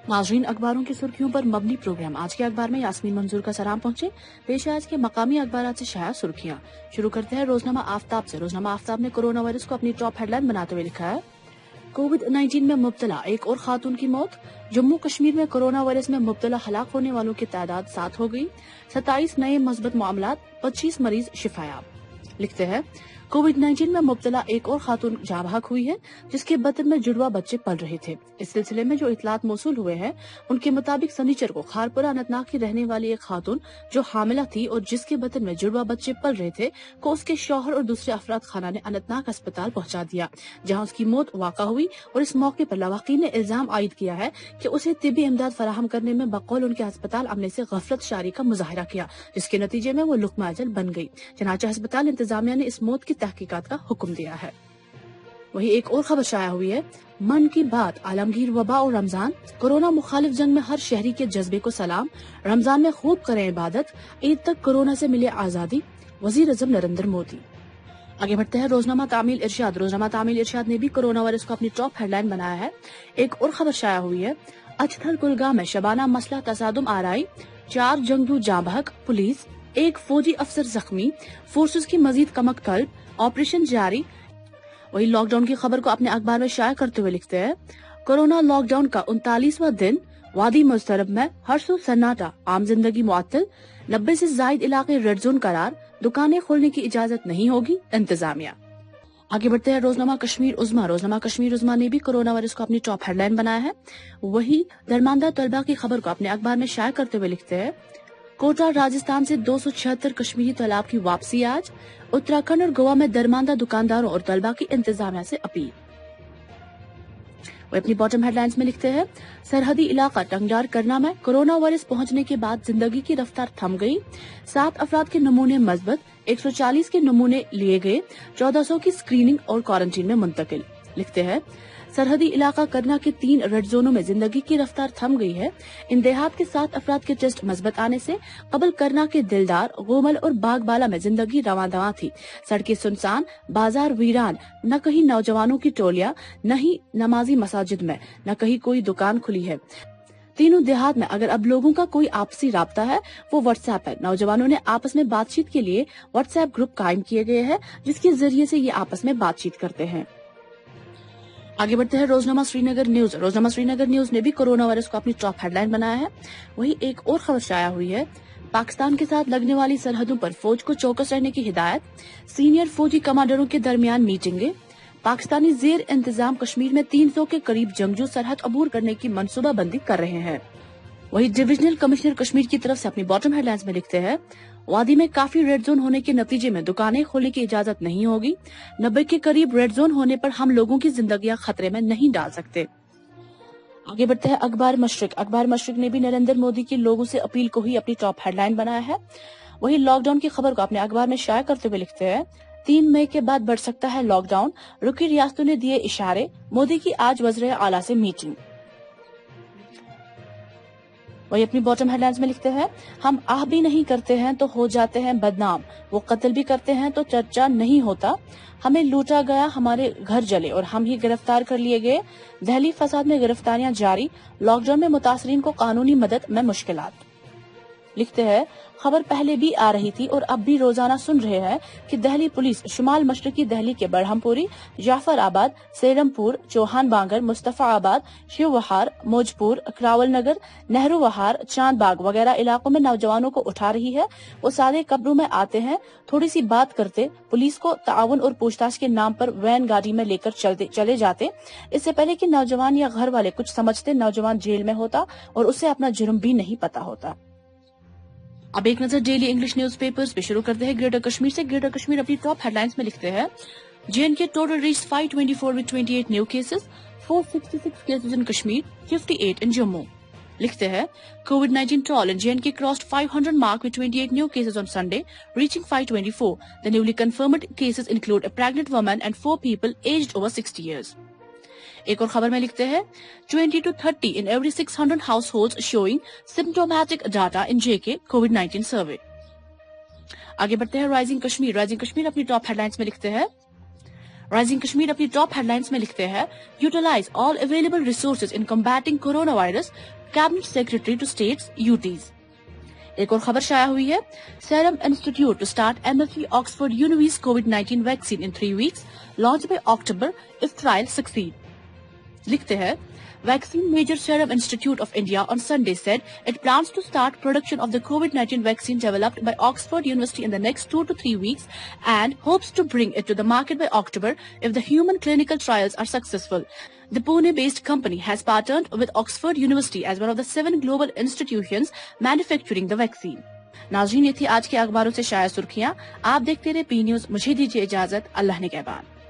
नाज़रीन, अखबारों की सुर्खियों पर मबनी प्रोग्राम आज के अखबार में यास्मीन मंजूर का सलाम पहुंचे। पेश है आज के मकामी अखबार से शाया सुर्खियां। शुरू करते हैं रोजनामा आफ्ताब से। रोजनामा आफ्ताब ने कोरोना वायरस को अपनी टॉप हेडलाइन बनाते हुए लिखा है, कोविड-19 में मुब्तला एक और खातून की मौत। जम्मू कश्मीर में कोरोना वायरस में मुब्तला हलाक होने वालों की तादाद 7 हो गई। 27 नए मस्बत मामलात, 25 मरीज शिफायाब। लिखते हैं, कोविड-19 में मुब्तला एक और खातून जाँ बहक हुई है, जिसके बतन में जुड़वा बच्चे पल रहे थे। इस सिलसिले में जो इतलात मौसूल हुए हैं, उनके मुताबिक शनिचर को खारपुरा अनंतनाग की रहने वाली एक खातून जो हामिला थी और जिसके बतन में जुड़वा बच्चे पल रहे थे, को उसके शौहर और दूसरे अफराद खाना ने अनंतनाग अस्पताल पहुंचा दिया, जहां उसकी मौत वाक़ा हुई। और इस मौके पर लवाकीन ने इल्जाम आयद किया है कि उसे तिब्बी इमदाद फराहम करने में बकौल उनके अस्पताल अमले से गफलत शारी का मुजाहरा किया, जिसके नतीजे में वो लुक़मा अजल बन गई। चनाचे अस्पताल इंतजामिया ने इस मौत की तहकीकात का हुक्म दिया है। वहीं एक और खबर शाया हुई है, मन की बात, आलमगीर, वबा और रमजान। कोरोना मुखालिफ जंग में हर शहरी के जज्बे को सलाम। रमजान में खूब करें इबादत, ईद तक कोरोना से मिले आजादी, वजीर आज़म नरेंद्र मोदी। आगे बढ़ते हैं रोजनामा तामील इरशाद। रोजनामा तामील इरशाद ने भी कोरोना वायरस को अपनी टॉप हेडलाइन बनाया है। एक और खबर शाया हुई है, अचथल कुलगाम में शबाना मसला तसादुम आराई, 4 जंगजू जाँ बहक, पुलिस, एक फौजी अफसर जख्मी, फोर्सेस की मजीद कमक तलब, ऑपरेशन जारी। वही लॉकडाउन की खबर को अपने अखबार में शाया करते हुए लिखते हैं, कोरोना लॉकडाउन का 39वां दिन, वादी मुस्तरब में हर सू सन्नाटा, आम जिंदगी मुअत्तल, 90 से जायद इलाके रेड जोन करार, दुकानें खोलने की इजाजत नहीं होगी, इंतजामिया। आगे बढ़ते हैं रोजनामा कश्मीर उज़्मा। रोजनामा कश्मीर उज़्मा ने भी कोरोना वायरस को अपनी टॉप हेडलाइन बनाया है। वही दरमानदा तलबा की खबर को अपने अखबार में शाया करते हुए लिखते हैं, कोटा राजस्थान से 276 कश्मीरी तालाब की वापसी आज। उत्तराखंड और गोवा में दरमानदा दुकानदारों और तलबा की इंतजामिया से अपील। वो अपनी बॉटम हेडलाइंस में लिखते हैं, सरहदी इलाका टंगडार करना में कोरोना वायरस पहुंचने के बाद जिंदगी की रफ्तार थम गई। 7 अफराद के नमूने मस्बत, 140 के नमूने लिए गए, 1400 की स्क्रीनिंग और क्वारंटीन में मुंतकिल। लिखते हैं, सरहदी इलाका करना के 3 रेड जोनों में जिंदगी की रफ्तार थम गई है। इन देहात के 7 अफराद के टेस्ट मस्बत आने से कबल करना के दिलदार, गोमल और बागबाला में जिंदगी रवां दवां थी। सड़कें सुनसान, बाजार वीरान, न कहीं नौजवानों की टोलियां, न ही नमाजी मसाजिद में, न कहीं कोई दुकान खुली है। तीनों देहात में अगर अब लोगों का कोई आपसी राब्ता है, वो व्हाट्सएप है। नौजवानों ने आपस में बातचीत के लिए व्हाट्सएप ग्रुप कायम किए गए हैं, जिसके जरिए से ये आपस में बातचीत करते हैं। आगे बढ़ते हैं रोजनामा श्रीनगर न्यूज। रोजनामा श्रीनगर न्यूज ने भी कोरोना वायरस को अपनी टॉप हेडलाइन बनाया है। वही एक और खबर शाया हुई है, पाकिस्तान के साथ लगने वाली सरहदों पर फौज को चौकस रहने की हिदायत। सीनियर फौजी कमांडरों के दरमियान मीटिंगें। पाकिस्तानी जेर इंतजाम कश्मीर में 300 के करीब जंगजू सरहद अबूर करने की मनसूबाबंदी कर रहे हैं। वही डिविजनल कमिश्नर कश्मीर की तरफ से अपनी बॉटम हेडलाइंस में लिखते हैं, वादी में काफी रेड जोन होने के नतीजे में दुकानें खोलने की इजाजत नहीं होगी। 90 के करीब रेड जोन होने पर हम लोगों की जिंदगियां खतरे में नहीं डाल सकते। आगे बढ़ते हैं अखबार मशरिक। अखबार मशरिक ने भी नरेंद्र मोदी की लोगों से अपील को ही अपनी टॉप हेडलाइन बनाया है। वही लॉकडाउन की खबर को अपने अखबार में शाया करते हुए लिखते हैं, 3 मई के बाद बढ़ सकता है लॉकडाउन, रुकी रियासतों ने दिए इशारे, मोदी की आज वज़ीर आला से मीटिंग। वही अपनी बॉटम हेडलाइंस में लिखते हैं, हम आह भी नहीं करते हैं तो हो जाते हैं बदनाम, वो कत्ल भी करते हैं तो चर्चा नहीं होता, हमें लूटा गया, हमारे घर जले और हम ही गिरफ्तार कर लिए गए। दहली फसाद में गिरफ्तारियां जारी, लॉकडाउन में मुतासरीन को कानूनी मदद में मुश्किलात। लिखते हैं, खबर पहले भी आ रही थी और अब भी रोजाना सुन रहे हैं कि दिल्ली पुलिस शुमाल मशरकी दिल्ली के बरहमपुरी, जाफर आबाद, सेरमपुर, चौहान बांगर, मुस्तफा आबाद, शिव वहार, मौजपुर, क्रावल नगर, नेहरू वहार, चांद बाग वगैरह इलाकों में नौजवानों को उठा रही है। वो सादे कब्रों में आते हैं, थोड़ी सी बात करते, पुलिस को ताउन और पूछताछ के नाम पर वैन गाड़ी में लेकर चले जाते। इससे पहले कि नौजवान या घर वाले कुछ समझते, नौजवान जेल में होता और उसे अपना जुर्म भी नहीं पता होता। अब एक नजर डेली इंग्लिश न्यूज़पेपर्स पे शुरू करते हैं ग्रेटर कश्मीर से। ग्रेटर कश्मीर अपनी टॉप हेडलाइंस में लिखते हैं, J&K total reached 524 with 28 new cases, 466 cases in Kashmir, 58 in Jammu. लिखते हैं, COVID-19 toll in J&K crossed 500 mark with 28 new cases on Sunday, reaching 524. The newly confirmed cases include a pregnant woman and 4 people aged over 60 years. एक और खबर में लिखते हैं, 20 to 30 in every 600 households showing symptomatic data in JK COVID-19 survey. आगे बढ़ते हैं rising Kashmir. Rising Kashmir अपनी टॉप हेडलाइंस में लिखते हैं, राइजिंग कश्मीर अपनी टॉप हेडलाइंस में लिखते हैं, utilise all available resources in combating corona virus, cabinet secretary to states UTs. एक और खबर शाया हुई है, Serum Institute to start MFE Oxford univ's कोविड-19 vaccine in 3 weeks, launch by October if trial succeed. लिखते हैं, Vaccine Major Serum Institute of India on Sunday said it plans to start production of the COVID-19 vaccine developed by Oxford University in the next 2 to 3 weeks and hopes to bring it to the market by October if the human clinical trials are successful. The Pune-based company has partnered with Oxford University as one of the 7 global institutions manufacturing the vaccine. नाज़रीन, ये थी आज के अखबारों से शाया सुर्खियां। आप देखते रहे पी न्यूज। मुझे दीजिए इजाजत। अल्लाह ने कहबान।